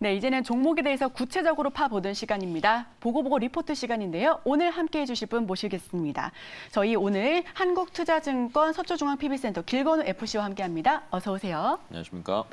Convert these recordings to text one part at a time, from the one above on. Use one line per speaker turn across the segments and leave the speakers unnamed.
네, 이제는 종목에 대해서 구체적으로 파보는 시간입니다. 보고보고 리포트 시간인데요. 오늘 함께해 주실 분 모시겠습니다. 저희 오늘 한국투자증권 서초중앙PB센터 길건우 FC와 함께합니다. 어서 오세요.
안녕하십니까.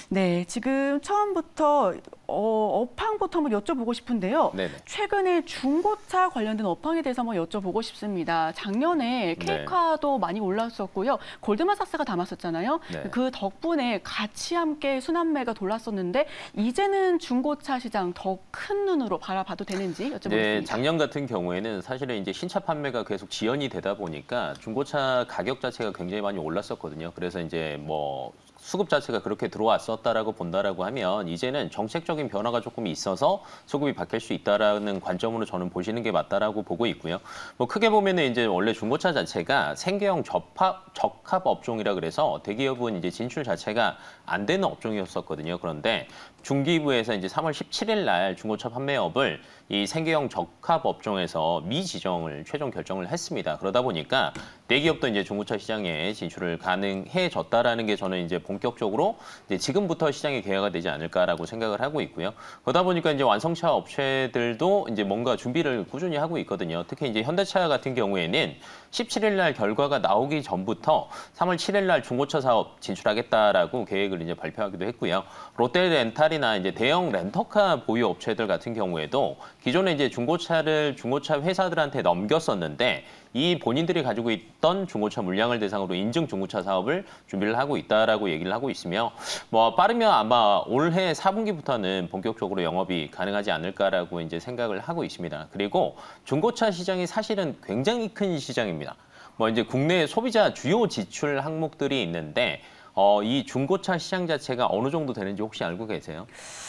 네, 지금 처음부터 업황부터 한번 여쭤보고 싶은데요.
네네.
최근에 중고차 관련된 업황에 대해서 한번 여쭤보고 싶습니다. 작년에 케이카도 많이 올랐었고요. 골드만삭스가 담았었잖아요.
네.
그 덕분에 같이 함께 순환매가 돌았었는데 이제는 중고차 시장 더 큰 눈으로 바라봐도 되는지 여쭤보겠습니다.
네, 작년 같은 경우에는 사실은 이제 신차 판매가 계속 지연이 되다 보니까 중고차 가격 자체가 굉장히 많이 올랐었거든요. 그래서 이제 뭐 수급 자체가 그렇게 들어왔었다라고 본다라고 하면 이제는 정책적인 변화가 조금 있어서 수급이 바뀔 수 있다라는 관점으로 저는 보시는 게 맞다라고 보고 있고요. 뭐 크게 보면은 이제 원래 중고차 자체가 생계형 적합 업종이라 그래서 대기업은 이제 진출 자체가 안 되는 업종이었었거든요. 그런데 중기부에서 이제 3월 17일 날 중고차 판매업을 이 생계형 적합 업종에서 미지정을 최종 결정을 했습니다. 그러다 보니까 대기업도 이제 중고차 시장에 진출을 가능해졌다라는 게 저는 이제 본격적으로 이제 지금부터 시장이 개화가 되지 않을까라고 생각을 하고 있고요. 그러다 보니까 이제 완성차 업체들도 이제 뭔가 준비를 꾸준히 하고 있거든요. 특히 이제 현대차 같은 경우에는 17일 날 결과가 나오기 전부터 3월 7일 날 중고차 사업 진출하겠다라고 계획을 이제 발표하기도 했고요. 롯데렌탈이나 이제 대형 렌터카 보유 업체들 같은 경우에도 기존에 이제 중고차 회사들한테 넘겼었는데 이 본인들이 가지고 있던 중고차 물량을 대상으로 인증 중고차 사업을 준비를 하고 있다라고 얘기를 하고 있으며 뭐 빠르면 아마 올해 4분기부터는 본격적으로 영업이 가능하지 않을까라고 이제 생각을 하고 있습니다. 그리고 중고차 시장이 사실은 굉장히 큰 시장입니다. 뭐 이제 국내 소비자 주요 지출 항목들이 있는데 이 중고차 시장 자체가 어느 정도 되는지 혹시 알고 계세요?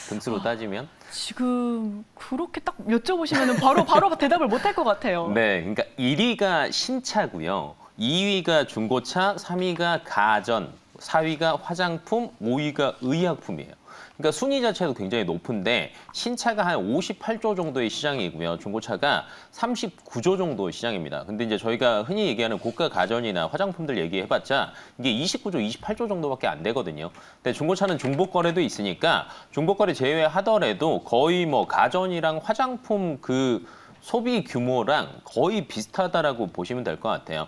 등수로 따지면?
지금 그렇게 딱 여쭤보시면 바로 대답을 못할 것 같아요.
네, 그러니까 1위가 신차고요. 2위가 중고차, 3위가 가전, 4위가 화장품, 5위가 의약품이에요. 그러니까 순위 자체도 굉장히 높은데 신차가 한 58조 정도의 시장이고요. 중고차가 39조 정도 시장입니다. 근데 이제 저희가 흔히 얘기하는 고가 가전이나 화장품들 얘기해봤자 이게 29조, 28조 정도밖에 안 되거든요. 근데 중고차는 중복거래도 있으니까 중복거래 제외하더라도 거의 뭐 가전이랑 화장품 그 소비 규모랑 거의 비슷하다라고 보시면 될 것 같아요.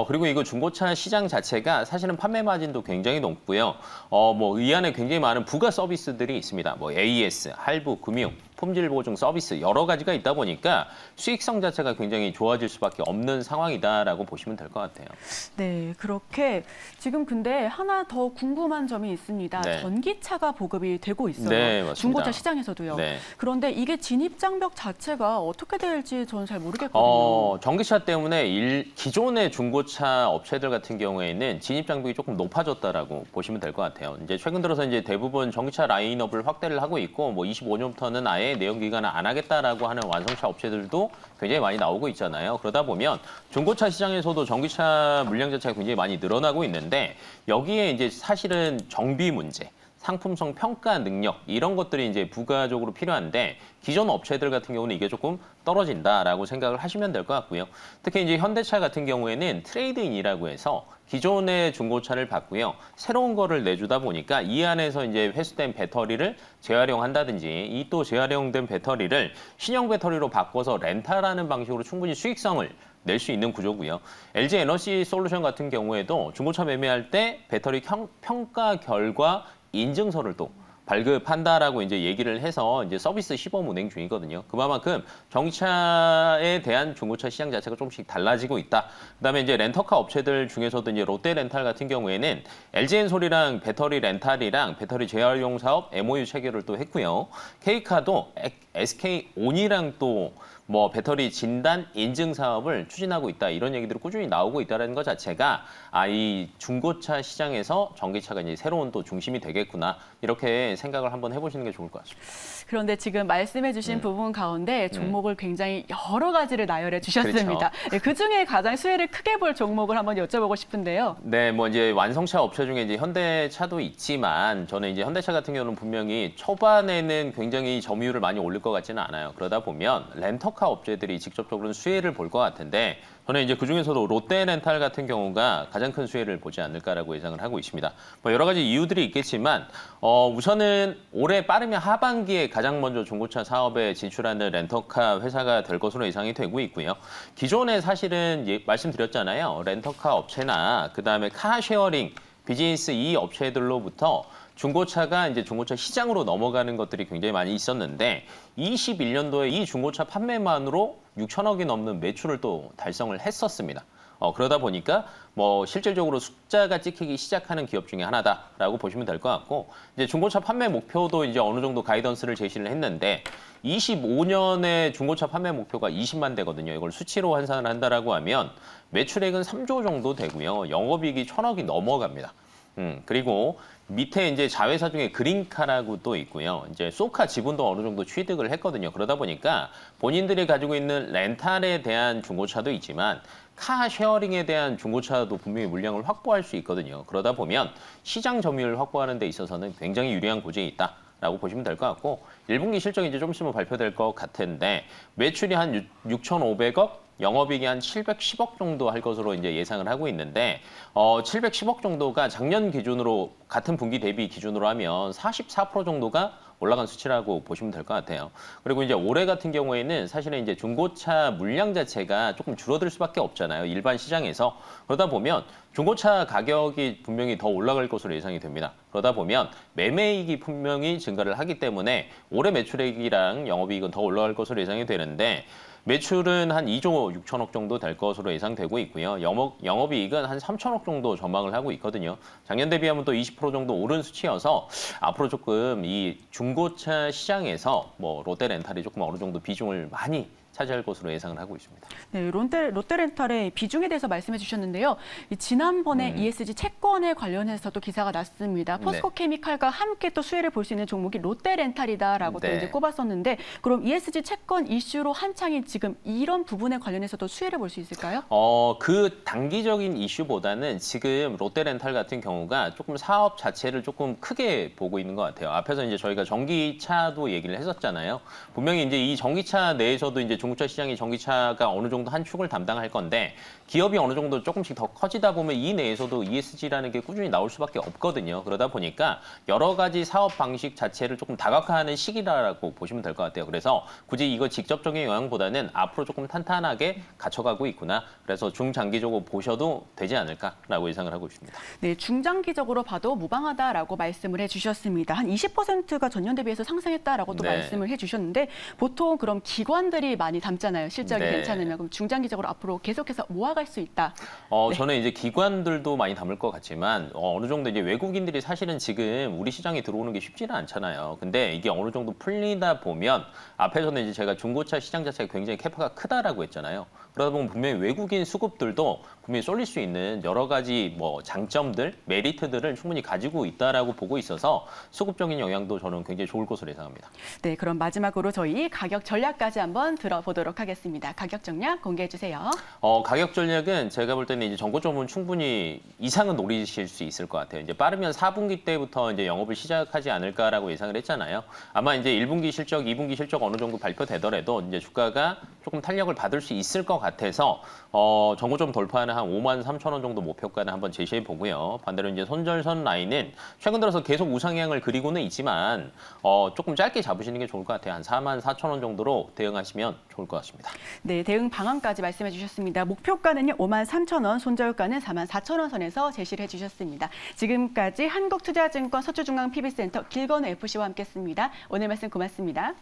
그리고 이거 중고차 시장 자체가 사실은 판매 마진도 굉장히 높고요. 뭐 이 안에 굉장히 많은 부가 서비스들이 있습니다. 뭐 AS, 할부, 금융, 품질 보증 서비스 여러 가지가 있다 보니까 수익성 자체가 굉장히 좋아질 수밖에 없는 상황이다라고 보시면 될 것 같아요.
네, 그렇게 지금 근데 하나 더 궁금한 점이 있습니다.
네.
전기차가 보급이 되고 있어요.
네, 맞습니다.
중고차 시장에서도요.
네.
그런데 이게 진입 장벽 자체가 어떻게 될지 저는 잘 모르겠거든요.
전기차 때문에 기존의 중고차 업체들 같은 경우에는 진입 장벽이 조금 높아졌다라고 보시면 될 것 같아요. 이제 최근 들어서 이제 대부분 전기차 라인업을 확대를 하고 있고 뭐 25년부터는 아예 내연 기관을 안 하겠다라고 하는 완성차 업체들도 굉장히 많이 나오고 있잖아요. 그러다 보면 중고차 시장에서도 전기차 물량 자체가 굉장히 많이 늘어나고 있는데 여기에 이제 사실은 정비 문제, 상품성 평가 능력 이런 것들이 이제 부가적으로 필요한데 기존 업체들 같은 경우는 이게 조금 떨어진다라고 생각을 하시면 될 것 같고요. 특히 이제 현대차 같은 경우에는 트레이드인이라고 해서 기존의 중고차를 받고요. 새로운 거를 내주다 보니까 이 안에서 이제 회수된 배터리를 재활용한다든지 이 또 재활용된 배터리를 신형 배터리로 바꿔서 렌탈하는 방식으로 충분히 수익성을 낼 수 있는 구조고요. LG 에너지 솔루션 같은 경우에도 중고차 매매할 때 배터리 평가 결과 인증서를 또 발급한다라고 이제 얘기를 해서 이제 서비스 시범 운행 중이거든요. 그만큼 전기차에 대한 중고차 시장 자체가 조금씩 달라지고 있다. 그다음에 이제 렌터카 업체들 중에서도 이제 롯데렌탈 같은 경우에는 LG엔솔이랑 배터리 렌탈이랑 배터리 재활용 사업 MOU 체결을 또 했고요. K카도 SK온이랑 또 뭐 배터리 진단 인증 사업을 추진하고 있다 이런 얘기들이 꾸준히 나오고 있다는 것 자체가 이 중고차 시장에서 전기차가 이제 새로운 또 중심이 되겠구나 이렇게 생각을 한번 해보시는 게 좋을 것 같습니다.
그런데 지금 말씀해주신 부분 가운데 종목을 굉장히 여러 가지를 나열해 주셨습니다.
그렇죠.
네, 그 중에 가장 수혜를 크게 볼 종목을 한번 여쭤보고 싶은데요.
네, 뭐 이제 완성차 업체 중에 이제 현대차도 있지만 저는 이제 현대차 같은 경우는 분명히 초반에는 굉장히 점유율을 많이 올릴 것 같지는 않아요. 그러다 보면 렌터카 렌터카 업체들이 직접적으로는 수혜를 볼 것 같은데 저는 이제 그중에서도 롯데렌탈 같은 경우가 가장 큰 수혜를 보지 않을까라고 예상을 하고 있습니다. 뭐 여러 가지 이유들이 있겠지만 우선은 올해 빠르면 하반기에 가장 먼저 중고차 사업에 진출하는 렌터카 회사가 될 것으로 예상이 되고 있고요. 기존에 사실은 말씀드렸잖아요. 렌터카 업체나 그다음에 카쉐어링 비즈니스 이 업체들로부터 중고차가 이제 중고차 시장으로 넘어가는 것들이 굉장히 많이 있었는데 21년도에 이 중고차 판매만으로 6천억이 넘는 매출을 또 달성을 했었습니다. 그러다 보니까 뭐 실질적으로 숫자가 찍히기 시작하는 기업 중에 하나다라고 보시면 될 것 같고 이제 중고차 판매 목표도 이제 어느 정도 가이던스를 제시를 했는데 25년에 중고차 판매 목표가 20만 대거든요. 이걸 수치로 환산을 한다라고 하면 매출액은 3조 정도 되고요. 영업이익이 1,000억이 넘어갑니다. 그리고 밑에 이제 자회사 중에 그린카라고 또 있고요. 이제 소카 지분도 어느 정도 취득을 했거든요. 그러다 보니까 본인들이 가지고 있는 렌탈에 대한 중고차도 있지만 카 쉐어링에 대한 중고차도 분명히 물량을 확보할 수 있거든요. 그러다 보면 시장 점유율을 확보하는 데 있어서는 굉장히 유리한 고지에 있다라고 보시면 될 것 같고 1분기 실적이 이제 좀 있으면 발표될 것 같은데 매출이 한 6,500억, 영업이익이 한 710억 정도 할 것으로 이제 예상을 하고 있는데 710억 정도가 작년 기준으로 같은 분기 대비 기준으로 하면 44% 정도가 올라간 수치라고 보시면 될 것 같아요. 그리고 이제 올해 같은 경우에는 사실은 이제 중고차 물량 자체가 조금 줄어들 수밖에 없잖아요. 일반 시장에서. 그러다 보면 중고차 가격이 분명히 더 올라갈 것으로 예상이 됩니다. 그러다 보면 매매이익이 분명히 증가를 하기 때문에 올해 매출액이랑 영업이익은 더 올라갈 것으로 예상이 되는데 매출은 한 2조 6천억 정도 될 것으로 예상되고 있고요. 영업이익은 한 3천억 정도 전망을 하고 있거든요. 작년 대비하면 또 20% 정도 오른 수치여서 앞으로 조금 이 중고차 시장에서 뭐 롯데렌탈이 조금 어느 정도 비중을 많이 차지할 것으로 예상을 하고 있습니다.
네, 롯데렌탈의 비중에 대해서 말씀해 주셨는데요. 지난번에 ESG 채권에 관련해서도 기사가 났습니다. 포스코케미칼과 함께 또 수혜를 볼 수 있는 종목이 롯데렌탈이다라고 또 이제 꼽았었는데 그럼 ESG 채권 이슈로 한창인 지금 이런 부분에 관련해서도 수혜를 볼 수 있을까요?
그 단기적인 이슈보다는 지금 롯데렌탈 같은 경우가 조금 사업 자체를 조금 크게 보고 있는 것 같아요. 앞에서 이제 저희가 전기차도 얘기를 했었잖아요. 분명히 이제 이 전기차 내에서도 이제 중고차 시장이 전기차가 어느 정도 한 축을 담당할 건데 기업이 어느 정도 조금씩 더 커지다 보면 이 내에서도 ESG라는 게 꾸준히 나올 수밖에 없거든요. 그러다 보니까 여러 가지 사업 방식 자체를 조금 다각화하는 시기라고 보시면 될 것 같아요. 그래서 굳이 이거 직접적인 영향보다는 앞으로 조금 탄탄하게 갇혀가고 있구나. 그래서 중장기적으로 보셔도 되지 않을까라고 예상을 하고 있습니다.
네, 중장기적으로 봐도 무방하다라고 말씀을 해주셨습니다. 한 20%가 전년 대비해서 상승했다라고 또 말씀을 해주셨는데 보통 그럼 기관들이 많이 담잖아요. 실적이 괜찮으면. 그럼 중장기적으로 앞으로 계속해서 모아갈 수 있다.
저는 이제 기관들도 많이 담을 것 같지만 어느 정도 이제 외국인들이 사실은 지금 우리 시장에 들어오는 게 쉽지는 않잖아요. 근데 이게 어느 정도 풀리다 보면 앞에서는 이제 제가 중고차 시장 자체가 굉장히 캐파가 크다라고 했잖아요. 그러다 보면 분명히 외국인 수급들도 분명히 쏠릴 수 있는 여러 가지 뭐 장점들, 메리트들을 충분히 가지고 있다라고 보고 있어서 수급적인 영향도 저는 굉장히 좋을 것으로 예상합니다.
네, 그럼 마지막으로 저희 가격 전략까지 한번 들어보도록 하겠습니다. 가격 전략 공개해 주세요.
가격 전략은 제가 볼 때는 이제 전고점은 충분히 이상은 노리실 수 있을 것 같아요. 이제 빠르면 4분기 때부터 이제 영업을 시작하지 않을까라고 예상을 했잖아요. 아마 이제 1분기 실적, 2분기 실적 어느 정도 발표되더라도 이제 주가가 조금 탄력을 받을 수 있을 것 같아서 전고점 돌파하는 한 5만 3천 원 정도 목표가는 한번 제시해 보고요. 반대로 이제 손절선 라인은 최근 들어서 계속 우상향을 그리고는 있지만 조금 짧게 잡으시는 게 좋을 것 같아요. 한 4만 4천 원 정도로 대응하시면 좋을 것 같습니다.
네, 대응 방안까지 말씀해 주셨습니다. 목표가는요 5만 3천 원, 손절가는 4만 4천 원 선에서 제시를 해주셨습니다. 지금까지 한국투자증권 서초중앙 PB센터 길건우 FC와 함께했습니다. 오늘 말씀 고맙습니다.